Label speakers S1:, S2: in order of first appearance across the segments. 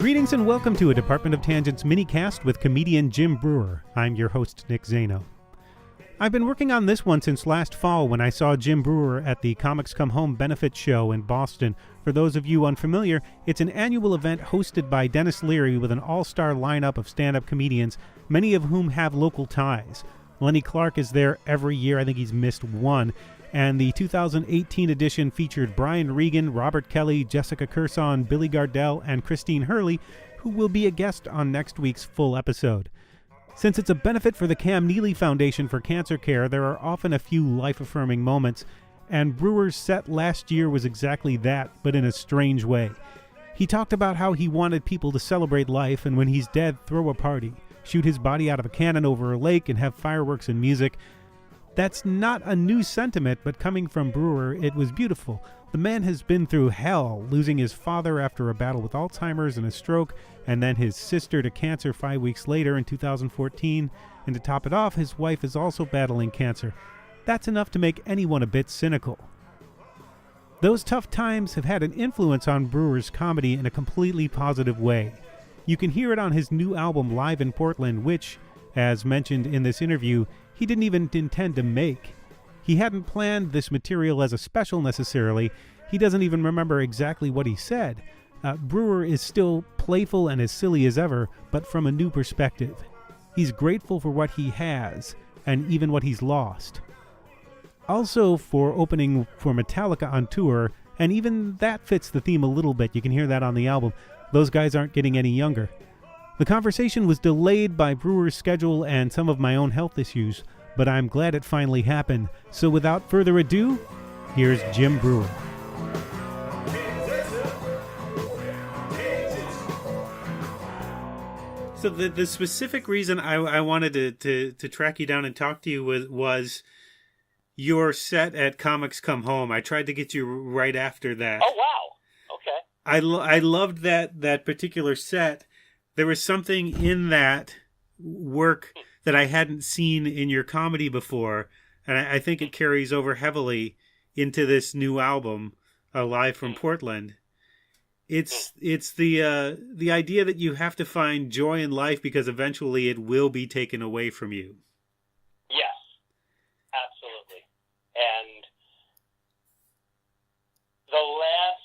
S1: Greetings and welcome to a Department of Tangents minicast with comedian Jim Breuer. I'm your host, Nick Zano. I've been working on this one since last fall when I saw Jim Breuer at the Comics Come Home benefit show in Boston. For those of you unfamiliar, it's an annual event hosted by Dennis Leary with an all-star lineup of stand-up comedians, many of whom have local ties. Lenny Clark is there every year. I think he's missed one. And the 2018 edition featured Brian Regan, Robert Kelly, Jessica Kirson, Billy Gardell, and Christine Hurley, who will be a guest on next week's full episode. Since it's a benefit for the Cam Neely Foundation for Cancer Care, there are often a few life-affirming moments, and Breuer's set last year was exactly that, but in a strange way. He talked about how he wanted people to celebrate life, and when he's dead, throw a party, shoot his body out of a cannon over a lake, and have fireworks and music. That's not a new sentiment, but coming from Breuer, it was beautiful. The man has been through hell, losing his father after a battle with Alzheimer's and a stroke, and then his sister to cancer 5 weeks later in 2014. And to top it off, his wife is also battling cancer. That's enough to make anyone a bit cynical. Those tough times have had an influence on Breuer's comedy in a completely positive way. You can hear it on his new album Live in Portland, which, as mentioned in this interview, he didn't even intend to make. He hadn't planned this material as a special necessarily. He doesn't even remember exactly what he said. Breuer is still playful and as silly as ever, but from a new perspective. He's grateful for what he has, and even what he's lost. Also for opening for Metallica on tour, and even that fits the theme a little bit. You can hear that on the album. Those guys aren't getting any younger. The conversation was delayed by Breuer's schedule and some of my own health issues, but I'm glad it finally happened. So without further ado, here's Jim Breuer. So the specific reason I wanted to track you down and talk to you was your set at Comics Come Home. I tried to get you right after that.
S2: Oh, wow. Okay.
S1: I loved that particular set. There was something in that work that I hadn't seen in your comedy before, and I think it carries over heavily into this new album, Live from Portland. It's the idea that you have to find joy in life because eventually it will be taken away from you.
S2: Yes, absolutely. And the last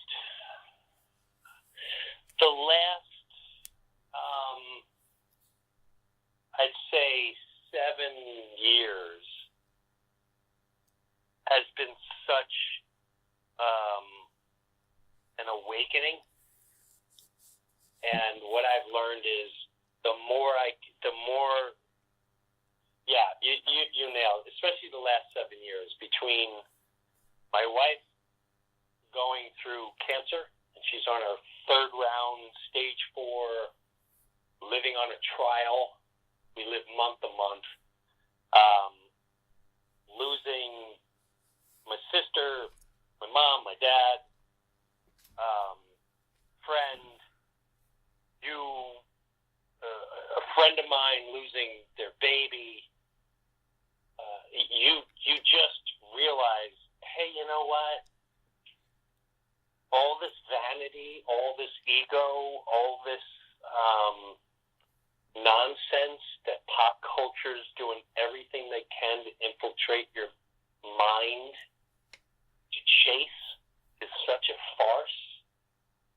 S2: I'd say 7 years has been such an awakening. And what I've learned is you nailed it, especially the last 7 years, between my wife going through cancer, and she's on her third round, stage 4, living on a trial. We live month to month. Losing my sister, my mom, my dad, a friend of mine losing their baby. You just realize, hey, you know what? All this vanity, all this ego, all this nonsense that pop culture is doing everything they can to infiltrate your mind to chase is such a farce.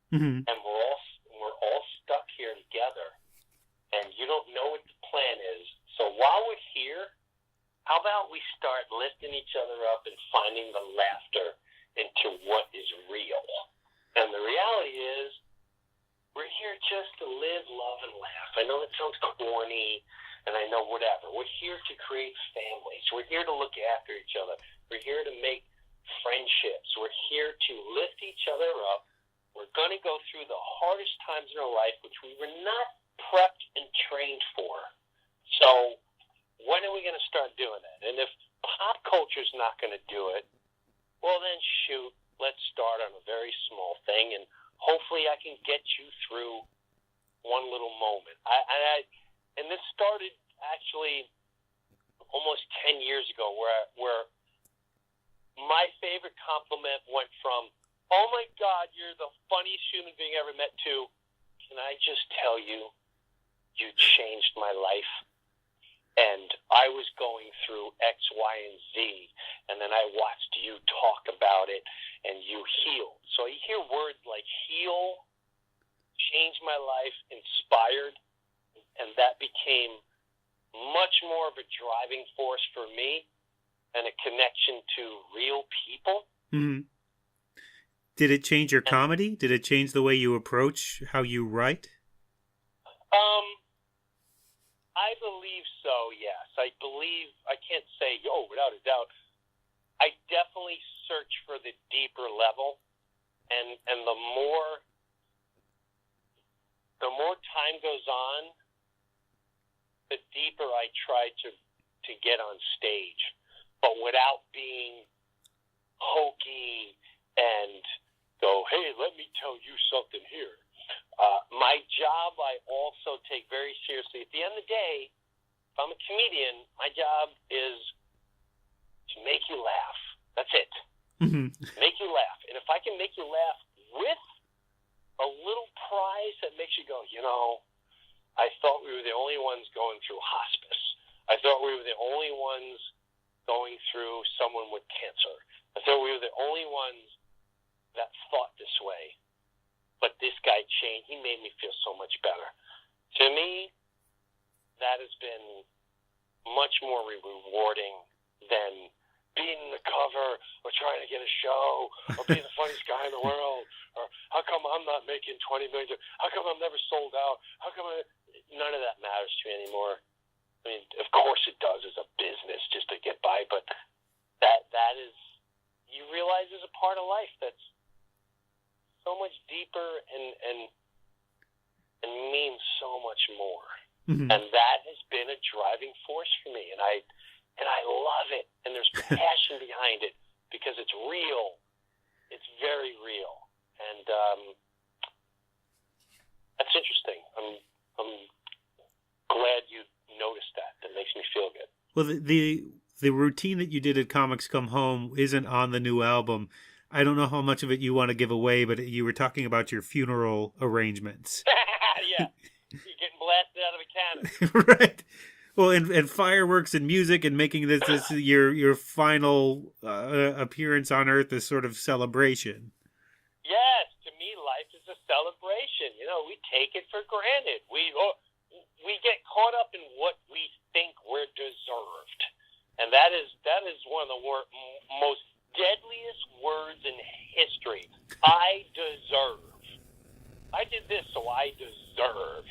S1: Mm-hmm.
S2: And we're all stuck here together, and you don't know what the plan is. So while we're here, how about we start lifting each other up and finding the laughter into what is real? And the reality is, we're here just to live, love, and laugh. I know it sounds corny, and I know whatever. We're here to create families. We're here to look after each other. We're here to make friendships. We're here to lift each other up. We're going to go through the hardest times in our life, which we were not prepped and trained for. So when are we going to start doing that? And if pop culture's not going to do it, well then shoot, let's start on a very small thing, and hopefully I can get you through one little moment. And this started actually almost 10 years ago, where my favorite compliment went from, "Oh my God, you're the funniest human being I ever met," to, can I just tell you, you changed my life. And I was going through X, Y, and Z, and then I watched you talk about it, and you healed. So you hear words like heal, changed my life, inspired, and that became much more of a driving force for me and a connection to real people.
S1: Mm-hmm. Did it change your comedy? Did it change the way you approach how you write?
S2: I believe so, yes. I can't say, without a doubt. I definitely search for the deeper level, and the more time goes on, the deeper I try to get on stage, but without being hokey and go, hey, let me tell you something here. My job I also take very seriously. At the end of the day, if I'm a comedian, my job is to make you laugh. That's it.
S1: Mm-hmm.
S2: Make you laugh. And if I can make you laugh with a little prize that makes you go, I thought we were the only ones going through hospice. I thought we were the only ones going through someone with cancer. I thought we were the only ones that thought this way. But this guy changed. He made me feel so much better. To me, that has been much more rewarding than being in the cover or trying to get a show or being the funniest guy in the world or how come I'm not making $20 million? How come I'm never sold out? How come none of that matters to me anymore? I mean, of course it does as a business just to get by, but that is, you realize is a part of life that's so much deeper and means so much more.
S1: Mm-hmm.
S2: And that has been a driving force for me. And I love it. And there's passion behind it because it's real. It's very real. And that's interesting. I'm glad you noticed that. That makes me feel good.
S1: Well, the routine that you did at Comics Come Home isn't on the new album. I don't know how much of it you want to give away, but you were talking about your funeral arrangements.
S2: Yeah. You're getting blasted out of a cannon.
S1: Right. Well, and fireworks and music and making this your final appearance on Earth is sort of celebration.
S2: Yes, to me, life is a celebration. We take it for granted. We get caught up in what we think we're deserved, and that is one of the most deadliest words in history. I deserve. I did this, so I deserve.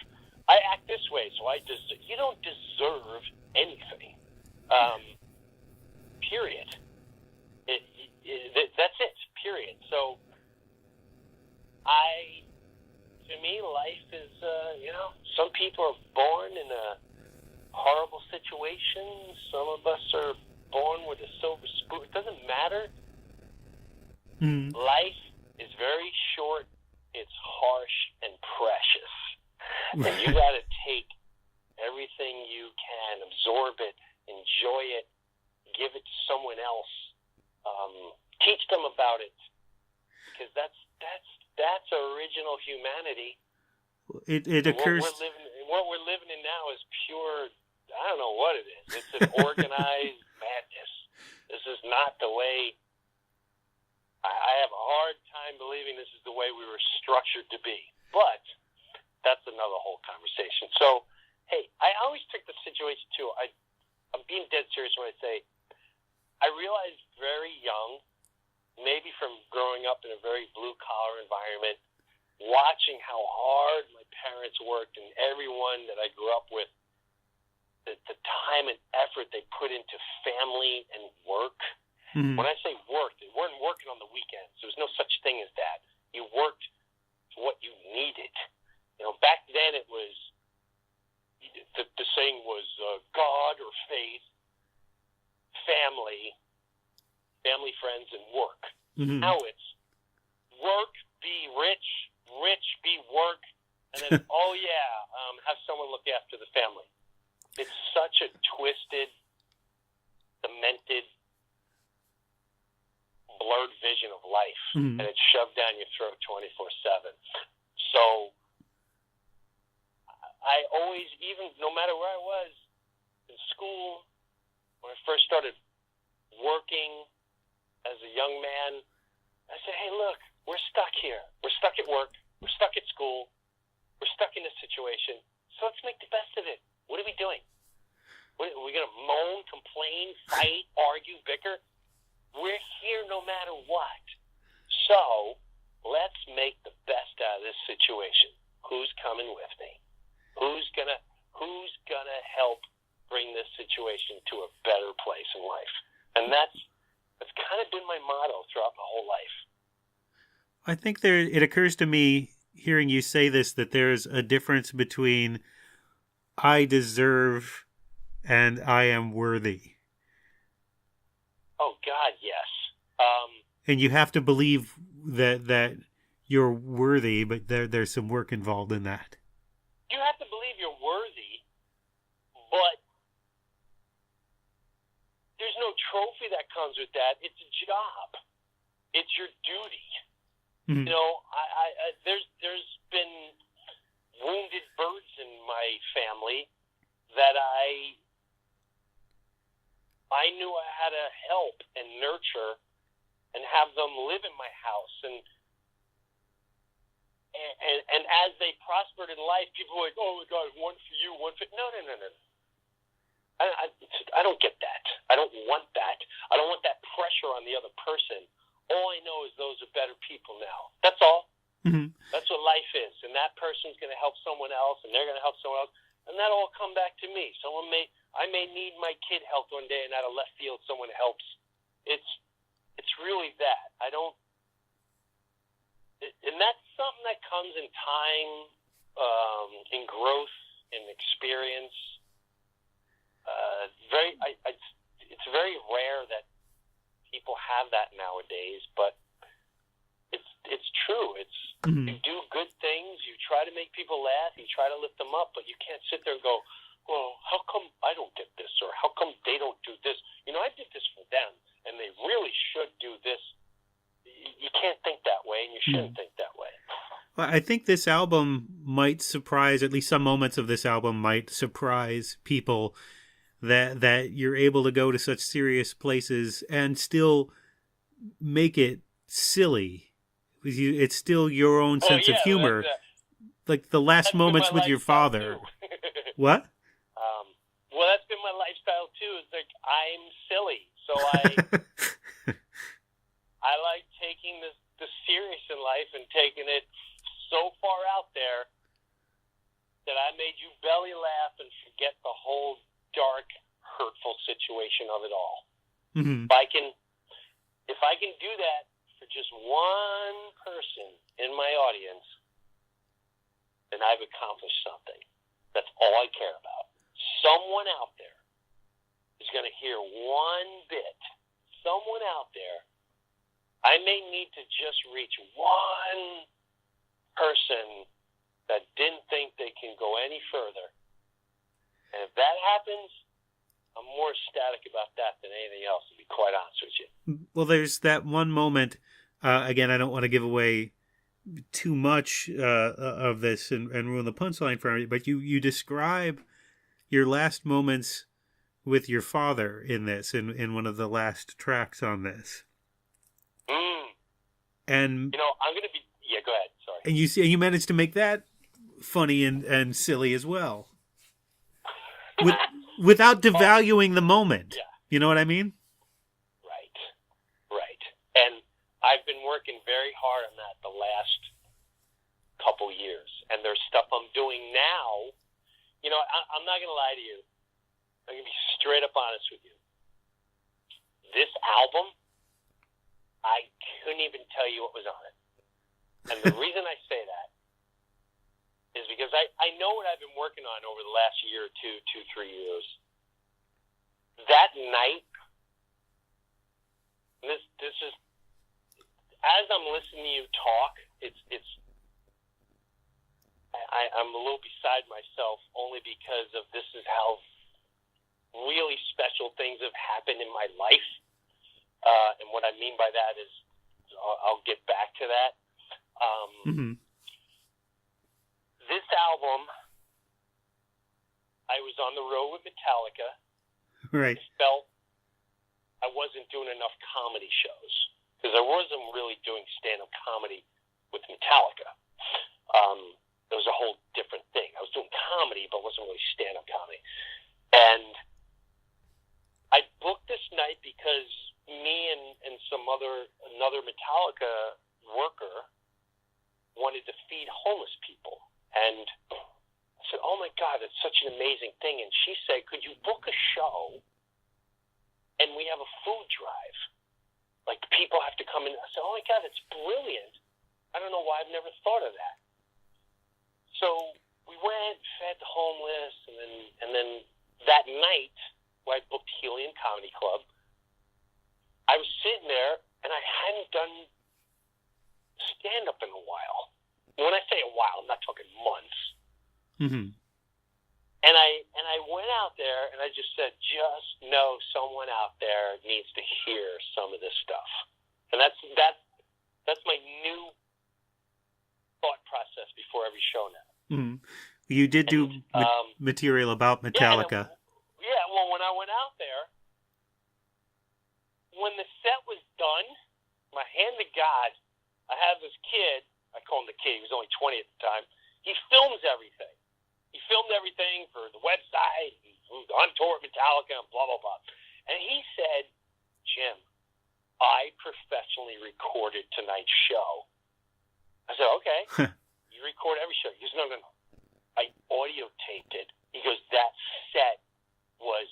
S2: I act this way, so I deserve. You don't deserve anything. Period. That's it. Period. So, to me, life is, some people are born in a horrible situation. Some of us are born with a silver spoon. It doesn't matter.
S1: Mm.
S2: Life is very short. It's harsh and precious. And you got to take everything you can, absorb it, enjoy it, give it to someone else, teach them about it, because that's original humanity.
S1: It occurs.
S2: What we're living in now is pure. I don't know what it is. It's an organized madness. This is not the way. I have a hard time believing this is the way we were structured to be. But that's another whole conversation. So, hey, I always took the situation too. I'm being dead serious when I say I realized very young, maybe from growing up in a very blue-collar environment, watching how hard my parents worked and everyone that I grew up with, the time and effort they put into family and work.
S1: Mm-hmm.
S2: When I say work, they weren't working on the weekends. There was no such thing as that. You worked for what you needed. Back then it was, the saying was God or faith, family, friends, and work.
S1: Mm-hmm.
S2: Now it's work, be rich, rich, be work, and then, have someone look after the family. It's such a twisted, demented, blurred vision of life,
S1: Mm-hmm.
S2: and it's shoved down your throat 24/7. So I always, even no matter where I was in school, when I first started working as a young man, I said, hey, look, we're stuck here. We're stuck at work. We're stuck at school. We're stuck in this situation. So let's make the best of it. What are we doing? Are we going to moan, complain, fight, argue, bicker? We're here no matter what. So let's make the best out of this situation. Who's coming with me? Who's gonna help bring this situation to a better place in life? And that's kind of been my motto throughout my whole life.
S1: I think it occurs to me, hearing you say this, that there's a difference between I deserve and I am worthy.
S2: Oh, God, yes.
S1: And you have to believe that you're worthy, but there's some work involved in that.
S2: You have to believe you're worthy, but there's no trophy that comes with that. It's a job. It's your duty. Mm-hmm. You know, there's been wounded birds in my family that I knew I had to help and nurture and have them live in my house. And as they prospered in life, people were like, oh, my God, one for you, one for... No. I don't get that. I don't want that. I don't want that pressure on the other person. All I know is those are better people now. That's all. Mm-hmm. That's what life is. And that person's going to help someone else, and they're going to help someone else. And that'll all come back to me. I may need my kid helped one day, and out of left field, someone helps. It's really that. And that's something that comes in time, in growth, in experience. It's very rare that people have that nowadays, but it's true. Mm-hmm. You do good things, you try to make people laugh, you try to lift them up, but you can't sit there and go, well, how come I don't get this, or how come they don't do this? You know, I did this for them, and they really should do this. You can't think that way, and you shouldn't think that way.
S1: Well, I think this album might surprise, at least some moments of this album might surprise people, that you're able to go to such serious places and still make it silly. It's still your own sense of humor. Like the last moments with your father. What?
S2: Well, that's been my lifestyle too. It's like, I'm silly, so I like taking the serious in life and taking it so far out there that I made you belly laugh and forget the whole dark, hurtful situation of it all. Mm-hmm. If I can do that for just one person in my audience, then I've accomplished something. That's all I care about. Someone out there is going to hear one bit. Someone out there. I may need to just reach one person that didn't think they can go any further. And if that happens, I'm more ecstatic about that than anything else, to be quite honest with you.
S1: Well, there's that one moment, again, I don't want to give away too much of this and ruin the punchline for everybody, but you describe your last moments with your father in this, in one of the last tracks on this. And
S2: I'm going to be... Yeah, go ahead. Sorry.
S1: And you managed to make that funny and silly as well. Without devaluing the moment.
S2: Yeah.
S1: You know what I mean?
S2: Right. And I've been working very hard on that the last couple years. And there's stuff I'm doing now. I'm not going to lie to you. I'm going to be straight up honest with you. This album, I couldn't even tell you what was on it. And the reason I say that is because I know what I've been working on over the last year or 2, 3 years. That night, this is, as I'm listening to you talk, I'm a little beside myself only because of this is how really special things have happened in my life. And what I mean by that is, I'll get back to that. This album I was on the road with Metallica.
S1: Right.
S2: I felt I wasn't doing enough comedy shows because I wasn't really doing stand-up comedy with Metallica. It was a whole different thing. I was doing comedy, but wasn't really stand-up comedy. And I booked this night because me and another Metallica worker wanted to feed homeless people. And I said, oh my God, it's such an amazing thing. And she said, could you book a show and we have a food drive? Like, people have to come in. I said, oh my God, that's brilliant. I don't know why I've never thought of that. So we went, fed the homeless, and then that night, where I booked Helium Comedy Club, I was sitting there, and I hadn't done stand-up in a while. When I say a while, I'm not talking months.
S1: Mm-hmm.
S2: And I went out there, and I just said, just know someone out there needs to hear some of this stuff. And that's my new thought process before every show now.
S1: Mm-hmm. You did do material about Metallica.
S2: Well, when I went out there, when the set was done, my hand to God, I have this kid, I call him the kid, he was only 20 at the time, he films everything. He filmed everything for the website, he was on tour with Metallica, and blah, blah, blah. And he said, Jim, I professionally recorded tonight's show. I said, okay. You record every show. He goes, no. I audio taped it. He goes, that set was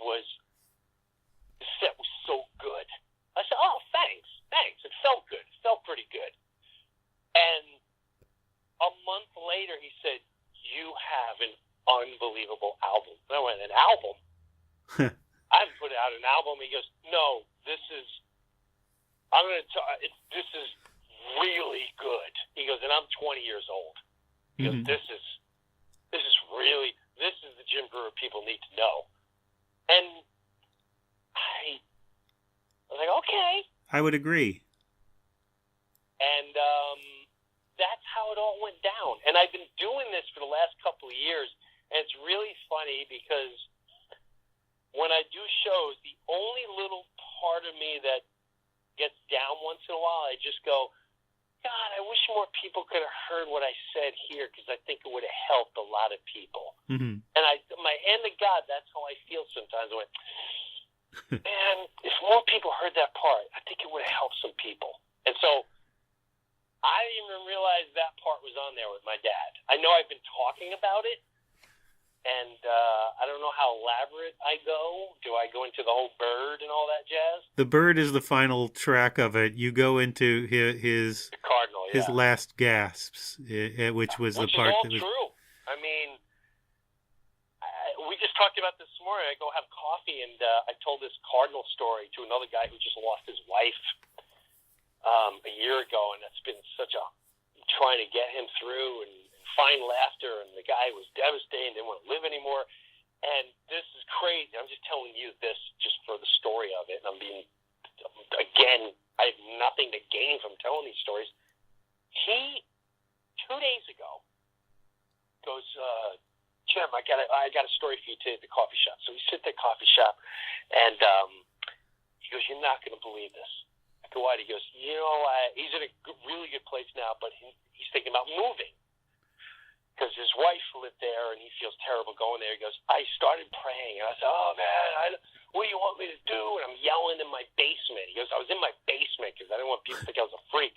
S2: the set was so good. I said, oh, thanks. It felt good. It felt pretty good. And a month later, he said, you have an unbelievable album. And I went, an album? I haven't put out an album. He goes, no, this is really good. He goes, and I'm 20 years old. He goes, this is the Jim Breuer people need to know. And I was like, okay.
S1: I would agree.
S2: And that's how it all went down. And I've been doing this for the last couple of years, and it's really funny because when I do shows, the only little part of me that gets down once in a while, I just go, God, I wish more people could have heard what I said here because I think it would have helped a lot of people.
S1: Mm-hmm.
S2: And my hand to God, that's how I feel sometimes. I went, man, if more people heard that part, I think it would have helped some people. And so I didn't even realize that part was on there with my dad. I know I've been talking about it, and I don't know how elaborate I go. Do I go into the whole bird and all that jazz?
S1: The bird is the final track of it. You go into his
S2: the Cardinal,
S1: his last gasps, which was the part that was
S2: true. I mean, we just talked about this morning. I go have coffee, and I told this Cardinal story to another guy who just lost his wife a year ago, and that's been such a trying to get him through and find laughter, and the guy was devastated, didn't want to live anymore. And this is crazy. I'm just telling you this just for the story of it. And again, I have nothing to gain from telling these stories. He, 2 days ago, goes, Jim, I got a story for you today at the coffee shop. So we sit at the coffee shop, and he goes, you're not going to believe this. I go, what? He goes, he's in a really good place now, but he's thinking about moving. Because his wife lived there, and he feels terrible going there. He goes, I started praying, and I said, oh, man, what do you want me to do? And I'm yelling in my basement. He goes, I was in my basement because I didn't want people to think I was a freak,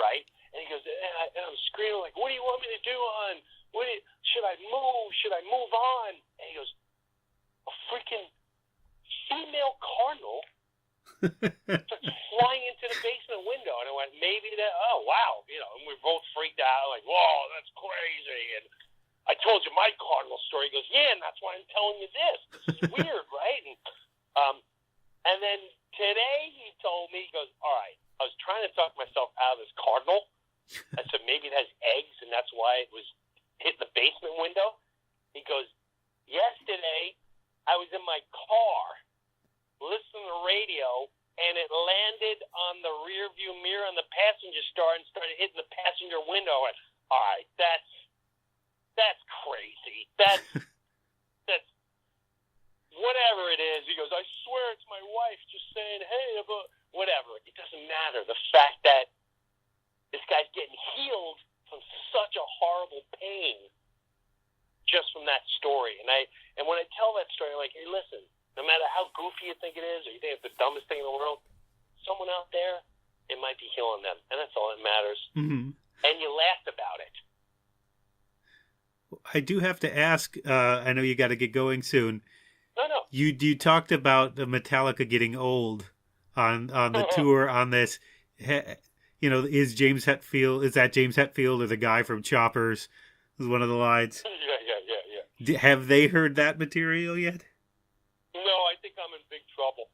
S2: right? And he goes, and I'm screaming, like, what do you want me to do, hon? Should I move? Should I move on? And he goes, a freaking female cardinal starts flying into the basement window, and I went, maybe that, oh, wow, and we both freaked out, like, whoa, that's crazy, and I told you my Cardinal story. He goes, yeah, and that's why I'm telling you this. This is weird, right? And then today he told me, he goes, all right, I was trying to talk myself out of this Cardinal. I said, maybe it has eggs, and that's why it was hitting the basement window. He goes, yesterday I was in my car listening to the radio, and it landed on the rear view mirror on the passenger star and started hitting the passenger window. I went, all right, that's crazy. whatever it is. He goes, I swear it's my wife just saying, hey, whatever. It doesn't matter. The fact that this guy's getting healed from such a horrible pain just from that story. And when I tell that story, I'm like, hey, listen, no matter how goofy you think it is, or you think it's the dumbest thing in the world, someone out there, it might be healing them. And that's all that matters.
S1: Mm-hmm.
S2: And you laughed about it.
S1: I do have to ask, I know you got to get going soon.
S2: No.
S1: You talked about the Metallica getting old on the tour on this. You know, is that James Hetfield or the guy from Choppers? Is one of the lines.
S2: Yeah.
S1: Have they heard that material yet?
S2: No, I think I'm in big trouble.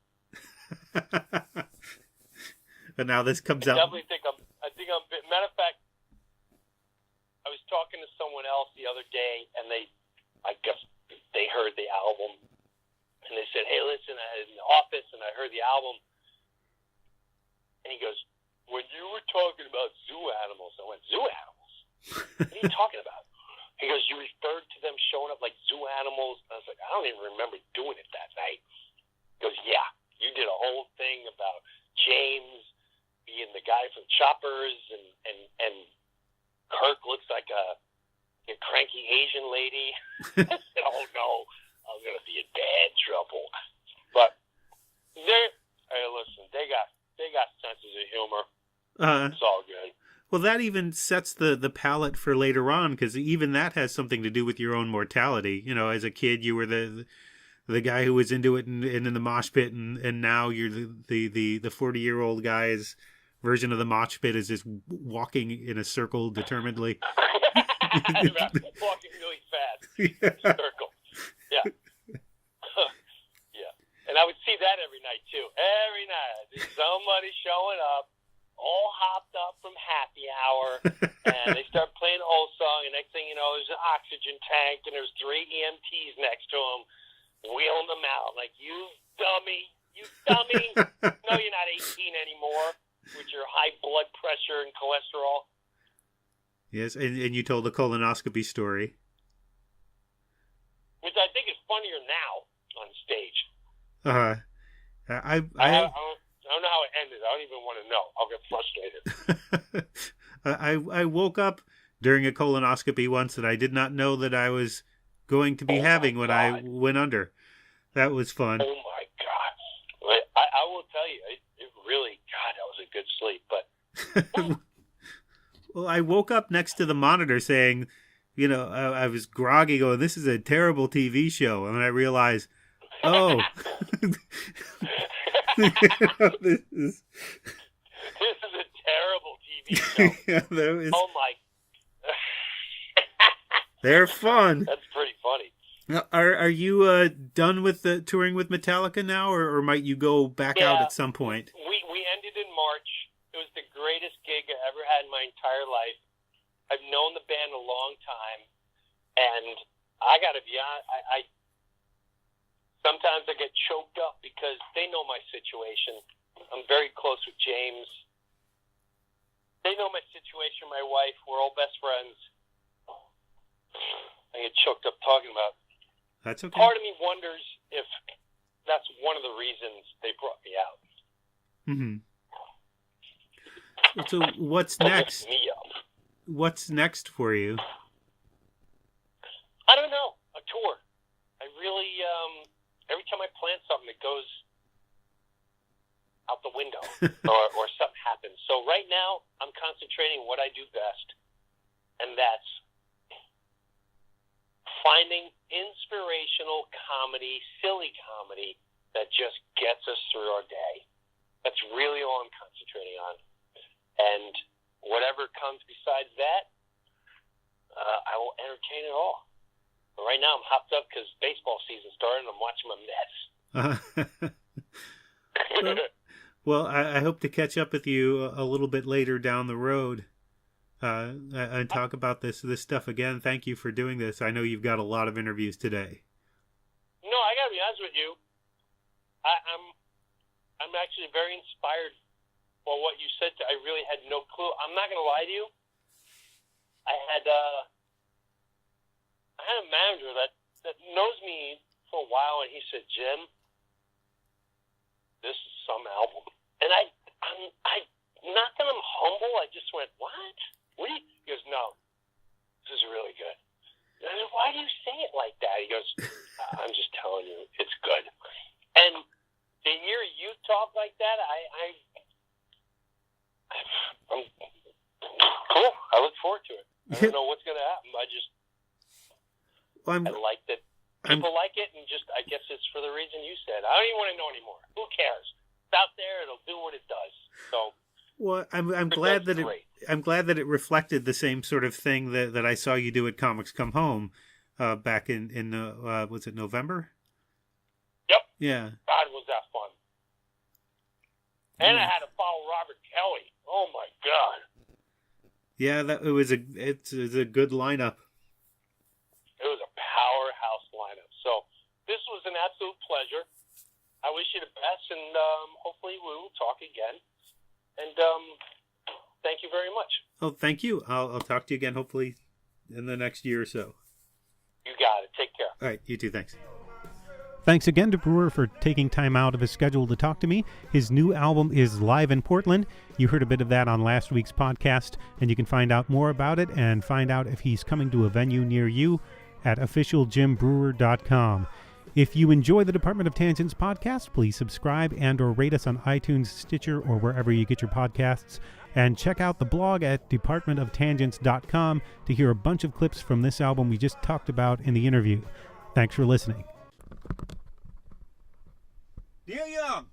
S1: But now this comes out.
S2: I think I'm. Matter of fact, I was talking to someone else the other day, and I guess they heard the album, and they said, "Hey, listen, I was in the office, and I heard the album." And he goes, "When you were talking about zoo animals," I went, "Zoo animals? What are you talking about?" He goes, "You referred to them showing up like zoo animals." And I was like, "I don't even remember doing it that night." He goes, "Yeah, you did a whole thing about James being the guy from Choppers, and Kirk looks like a cranky Asian lady." I said, "Oh no, I'm gonna be in bad trouble." But hey, listen, they got senses of humor. It's all good.
S1: Well, that even sets the palette for later on, because even that has something to do with your own mortality. You know, as a kid, you were the guy who was into it and in the mosh pit, and now you're the 40-year-old guy's version of the mosh pit is just walking in a circle determinedly.
S2: Walking really fast. Yeah. Circle. Yeah. Yeah. And I would see that every night too. Every night, there's somebody showing up, all hopped up from happy hour, and they start playing the whole song, and next thing you know, there's an oxygen tank, and there's 3 EMTs next to them, wheeling them out. Like, you dummy. No, you're not 18 anymore with your high blood pressure and cholesterol.
S1: Yes, and you told the colonoscopy story.
S2: Which I think is funnier now on stage.
S1: I
S2: don't know how it ended. I don't even want to know. I'll get frustrated.
S1: I woke up during a colonoscopy once that I did not know that I was going to be having when I went under. That was fun.
S2: Oh my God. I will tell you, it really, God, that was a good sleep. But
S1: well, I woke up next to the monitor saying, you know, I was groggy going, this is a terrible TV show. And then I realized, oh, this is
S2: a terrible TV show.
S1: Yeah,
S2: oh my.
S1: They're fun.
S2: That's pretty funny.
S1: Now, are you done with the touring with Metallica now, or might you go back out at some point?
S2: We ended in March. It was the greatest gig I ever had in my entire life. I've known the band a long time, and I got to be honest, I sometimes I get choked up because they know my situation. I'm very close with James. They know my situation, my wife. We're all best friends. I get choked up talking about it.
S1: That's okay.
S2: Part of me wonders if that's one of the reasons they brought me out.
S1: Mm-hmm. So what's next?
S2: Me up.
S1: What's next for you?
S2: I don't know. A tour. I really, every time I plan something, it goes out the window or something happens. So right now, I'm concentrating on what I do best, and that's finding inspirational comedy, silly comedy that just gets us through our day. That's really all I'm concentrating on. And whatever comes besides that, I will entertain it all. But right now I'm hopped up because baseball season started and I'm watching my Mets.
S1: Well, I hope to catch up with you a little bit later down the road and talk about this stuff again. Thank you for doing this. I know you've got a lot of interviews today.
S2: No, I got to be honest with you. I'm actually very inspired by what you said. I really had no clue. I'm not going to lie to you. I had a manager that knows me for a while, and he said, Jim, this is some album. And I'm not that I'm humble. I just went, what? What do you? He goes, no, this is really good. And I said, why do you say it like that? He goes, I'm just telling you, it's good. And to hear you talk like that, I'm cool. I look forward to it. I don't know what's going to happen. I like that people like it, and just I guess it's for the reason you said. I don't even want to know anymore. Who cares? It's out there. It'll do what it does. So.
S1: Well, I'm glad that I'm glad that it reflected the same sort of thing that I saw you do at Comics Come Home back in was it November?
S2: Yep.
S1: Yeah.
S2: God, was that fun. And I had to follow Robert Kelly. Oh my God.
S1: Yeah, it's a good lineup.
S2: It was a powerhouse lineup. So this was an absolute pleasure. I wish you the best, and hopefully we will talk again. And thank you very much.
S1: Oh, thank you. I'll talk to you again hopefully in the next year or so.
S2: You got it. Take care.
S1: All right, you too. Thanks.
S3: Thanks again to Breuer for taking time out of his schedule to talk to me. His new album is live in Portland. You heard a bit of that on last week's podcast, and you can find out more about it and find out if he's coming to a venue near you at officialjimbrewer.com. If you enjoy the Department of Tangents podcast, please subscribe and or rate us on iTunes, Stitcher, or wherever you get your podcasts. And check out the blog at departmentoftangents.com to hear a bunch of clips from this album we just talked about in the interview. Thanks for listening.
S1: Neil Young!